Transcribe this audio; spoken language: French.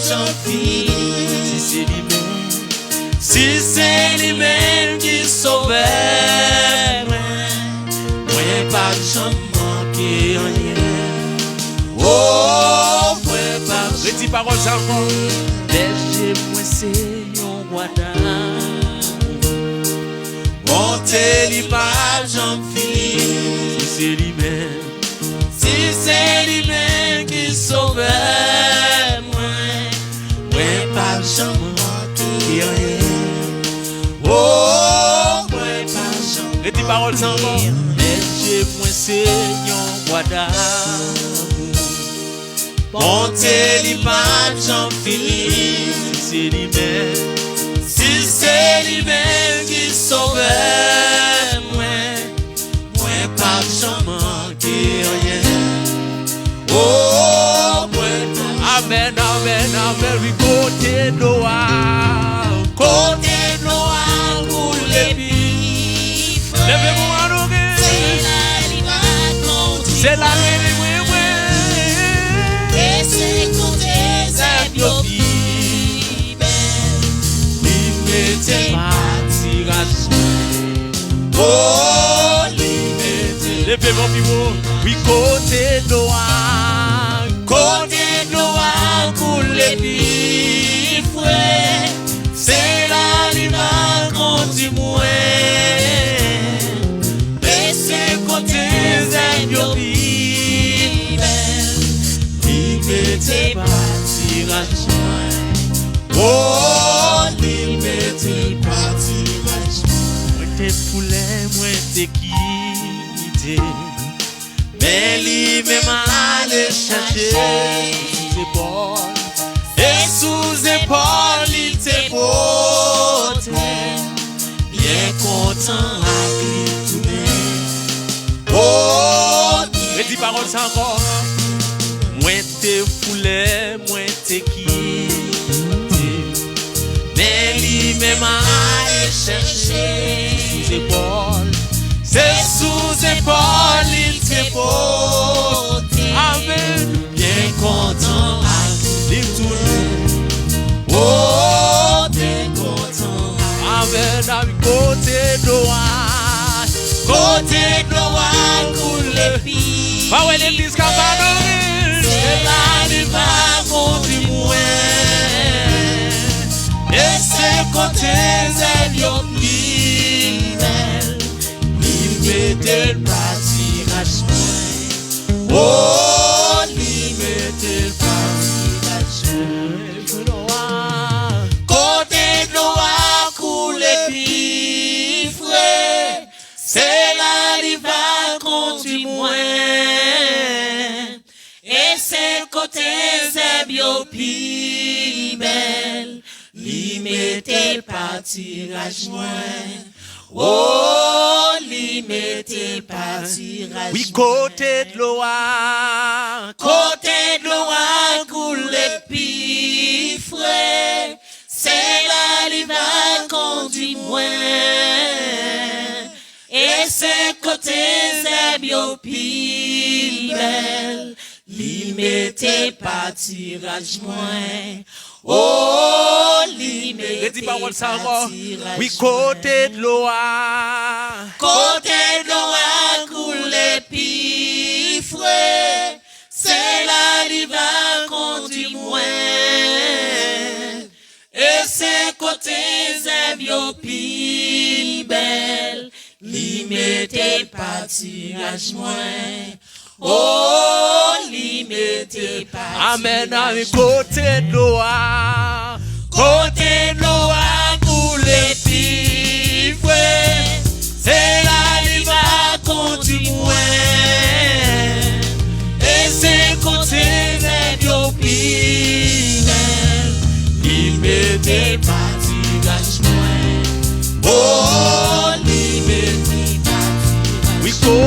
j'en fis. Si c'est lui-même qui sauvait, moi pas j'en manquer rien. Oh, moi pas. Redis parole encore. Berger moi c'est un roi d'amour. Monter li pas j'en fis. Si c'est lui-même. Si c'est lui-même qui sauvait, moi pas j'en manquer rien. Oh, moi pas j'en. Redis parole encore. Berger moi c'est un roi d'amour. Monter li pas j'en fis. Si c'est lui-même. Si c'est lui-même qui sauvait, moi pas j'en manquer rien. Oh, moi pas. Amen, amen, amen. Oui, côté Noah. Côté Noah pour les bifs. Levez-vous à l'oreille. C'est la réalité, oui, oui. Et c'est côté Zébiopi. Limité parti racine. Oh, limité. Levez-vous, pivot. Oui, côté Noah. Côté Noah pour les bifs. C'est la liva contre moi. Et c'est côté Zébiopi. Limité parti racine. Oh, limité parti racine. Moi t'es foulé, moi t'es quitté. Mais lui même allait chercher sous épaule. Et sous épaule il te porté. Bien content à lui tourner. Oh, Redis parole ça encore. Moi t'es foulé, moi t'es quitté. mais lui même allait chercher Sous épaule. c'est sous épaule il te porté. Amen. Bien content à lui tourner. Oh, bien content. Amen. Amen. Côté Noah. Côté Noah coule les filles. Pas ouais l'église Cabanouille. C'est là il va contre moi. Et c'est côté Zébiopi. Il mettait le parti racine. Oh, il mettait le parti racine. Côté Noah coule les filles. C'est là il va contre moi. Et c'est côté Zébiopi belle, li mettait parti rajouin. Oh, li mettait parti rajouin. Oui, côté de Loa. Côté de Loa coule les pi frais. C'est là li va conduire moins. Et c'est côté Zébiopi belle, li mettait parti rajouin. Oh, li mettait parti rajouin. Oui, côté de Loa. Côté de Loa coule les pi frais. C'est là li va conduire moins. Et c'est côté Zébiopi belle, li mettait parti rajouin. Oh, li mettait parti Amen, amen, côté de Loa. Côté de Loa